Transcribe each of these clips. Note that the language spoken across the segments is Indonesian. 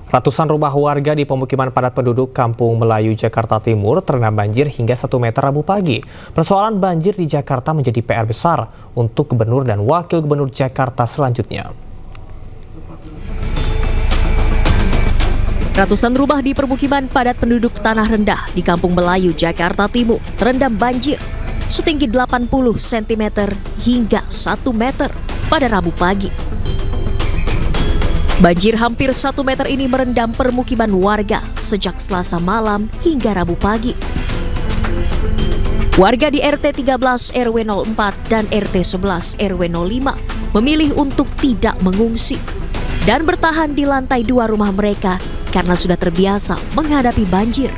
Ratusan rumah warga di pemukiman padat penduduk Kampung Melayu, Jakarta Timur terendam banjir hingga 1 meter Rabu pagi. Persoalan banjir di Jakarta menjadi PR besar untuk Gubernur dan Wakil Gubernur Jakarta selanjutnya. Ratusan rumah di permukiman padat penduduk tanah rendah di Kampung Melayu, Jakarta Timur terendam banjir setinggi 80 cm hingga 1 meter pada Rabu pagi. Banjir hampir 1 meter ini merendam permukiman warga sejak Selasa malam hingga Rabu pagi. Warga di RT 13 RW 04 dan RT 11 RW 05 memilih untuk tidak mengungsi dan bertahan di lantai 2 rumah mereka karena sudah terbiasa menghadapi banjir.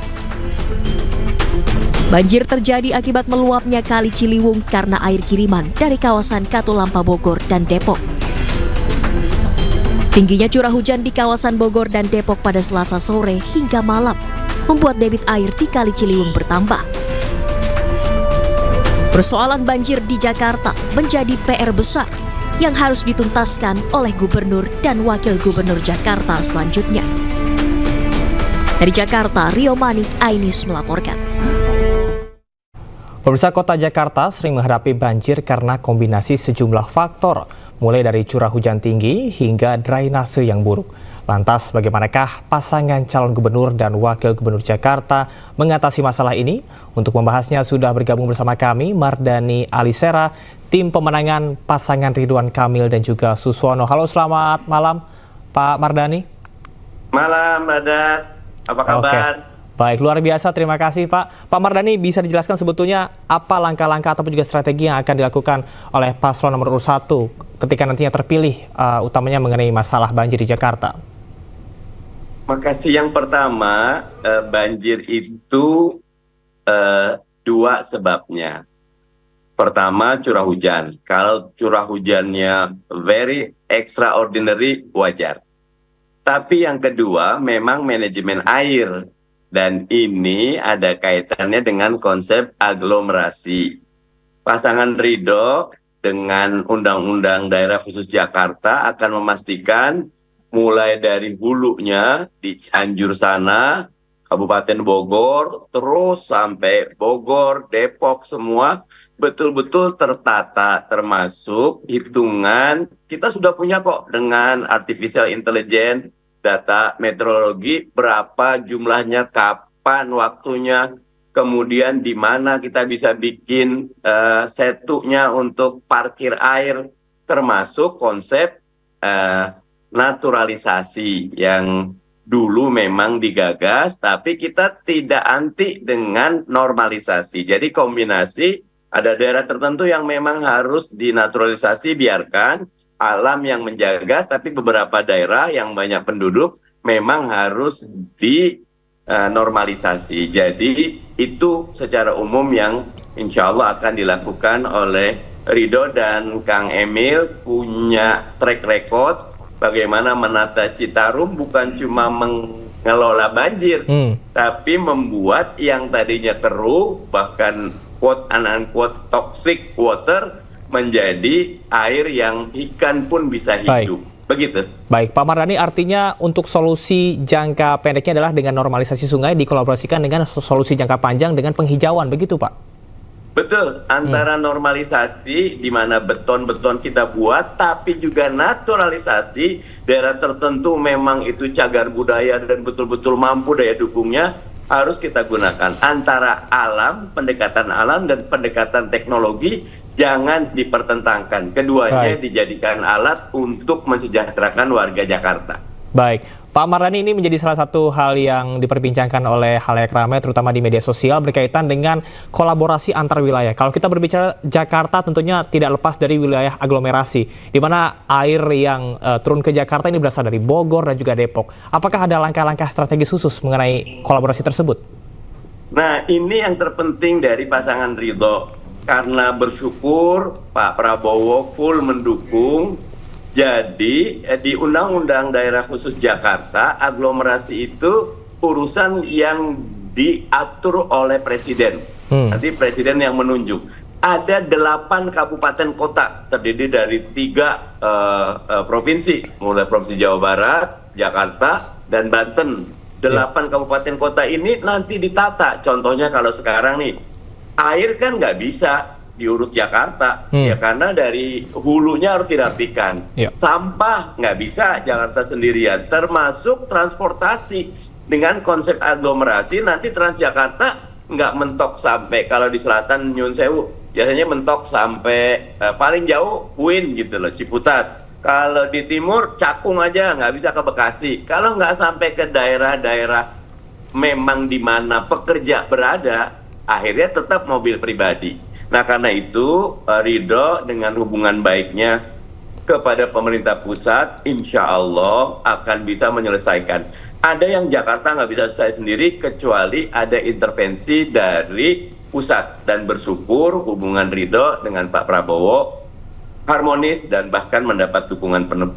Banjir terjadi akibat meluapnya Kali Ciliwung karena air kiriman dari kawasan Katulampa Bogor dan Depok. Tingginya curah hujan di kawasan Bogor dan Depok pada Selasa sore hingga malam membuat debit air di Kali Ciliwung bertambah. Persoalan banjir di Jakarta menjadi PR besar yang harus dituntaskan oleh Gubernur dan Wakil Gubernur Jakarta selanjutnya. Dari Jakarta, Rio Manik, Ainis melaporkan. Pemirsa, Kota Jakarta sering menghadapi banjir karena kombinasi sejumlah faktor, mulai dari curah hujan tinggi hingga drainase yang buruk. Lantas, bagaimanakah pasangan calon gubernur dan wakil gubernur Jakarta mengatasi masalah ini? Untuk membahasnya sudah bergabung bersama kami Mardani Alisera, tim pemenangan pasangan Ridwan Kamil dan juga Suswono. Halo, selamat malam Pak Mardani. Malam, Radat. Apa kabar? Oke. Baik, luar biasa. Terima kasih, Pak. Pak Mardani, bisa dijelaskan sebetulnya apa langkah-langkah ataupun juga strategi yang akan dilakukan oleh paslon nomor urut 1 ketika nantinya terpilih, utamanya mengenai masalah banjir di Jakarta? Makasih. Yang pertama, banjir itu dua sebabnya. Pertama, curah hujan. Kalau curah hujannya very extraordinary, wajar. Tapi yang kedua, memang manajemen air. Dan ini ada kaitannya dengan konsep aglomerasi. Pasangan Ridho dengan Undang-Undang Daerah Khusus Jakarta akan memastikan mulai dari hulunya di Cianjur sana, Kabupaten Bogor, terus sampai Bogor, Depok, semua betul-betul tertata, termasuk hitungan. Kita sudah punya kok dengan artificial intelligence, data meteorologi, berapa jumlahnya, kapan waktunya, kemudian di mana kita bisa bikin setunya untuk parkir air, termasuk konsep naturalisasi yang dulu memang digagas, tapi kita tidak anti dengan normalisasi. Jadi kombinasi, ada daerah tertentu yang memang harus dinaturalisasi, biarkan alam yang menjaga, tapi beberapa daerah yang banyak penduduk memang harus dinormalisasi. Jadi itu secara umum yang insya Allah akan dilakukan oleh Ridho, dan Kang Emil punya track record bagaimana menata Citarum, bukan cuma mengelola banjir, tapi membuat yang tadinya keruh, bahkan quote-unquote toxic water, menjadi air yang ikan pun bisa hidup. Begitu. Baik, Pak Mardani, artinya untuk solusi jangka pendeknya adalah dengan normalisasi sungai dikolaborasikan dengan solusi jangka panjang dengan penghijauan, begitu Pak? Betul, antara normalisasi di mana beton-beton kita buat, tapi juga naturalisasi daerah tertentu memang itu cagar budaya dan betul-betul mampu daya dukungnya, harus kita gunakan. Antara alam, pendekatan alam dan pendekatan teknologi jangan dipertentangkan. Keduanya dijadikan alat untuk mensejahterakan warga Jakarta. Baik, Pak Mardani, ini menjadi salah satu hal yang diperbincangkan oleh khalayak ramai, terutama di media sosial, berkaitan dengan kolaborasi antar wilayah. Kalau kita berbicara Jakarta, tentunya tidak lepas dari wilayah aglomerasi, di mana air yang turun ke Jakarta ini berasal dari Bogor dan juga Depok. Apakah ada langkah-langkah strategis khusus mengenai kolaborasi tersebut? Nah, ini yang terpenting dari pasangan Ridho. Karena bersyukur Pak Prabowo full mendukung, jadi di Undang-Undang Daerah Khusus Jakarta, aglomerasi itu urusan yang diatur oleh Presiden. Nanti Presiden yang menunjuk. Ada 8 kabupaten kota terdiri dari 3 provinsi, mulai Provinsi Jawa Barat, Jakarta, dan Banten. 8 kabupaten kota ini nanti ditata. Contohnya kalau sekarang nih, air kan nggak bisa diurus Jakarta, ya karena dari hulunya harus dirapikan. Sampah nggak bisa Jakarta sendirian, termasuk transportasi. Dengan konsep aglomerasi, nanti Transjakarta nggak mentok sampai, kalau di selatan Nyun Sewu, biasanya mentok sampai paling jauh UIN gitu loh, Ciputat. Kalau di timur Cakung aja nggak bisa ke Bekasi. Kalau nggak sampai ke daerah-daerah memang di mana pekerja berada, akhirnya tetap mobil pribadi. Nah karena itu Ridho dengan hubungan baiknya kepada pemerintah pusat, insya Allah akan bisa menyelesaikan. Ada yang Jakarta nggak bisa selesai sendiri kecuali ada intervensi dari pusat, dan bersyukur hubungan Ridho dengan Pak Prabowo harmonis dan bahkan mendapat dukungan penuh.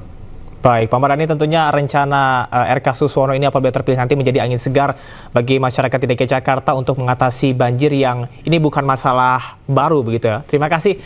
Baik, Pak Mardhani, tentunya rencana RK Suswono ini apabila terpilih nanti menjadi angin segar bagi masyarakat di DKI Jakarta untuk mengatasi banjir yang ini bukan masalah baru begitu ya. Terima kasih.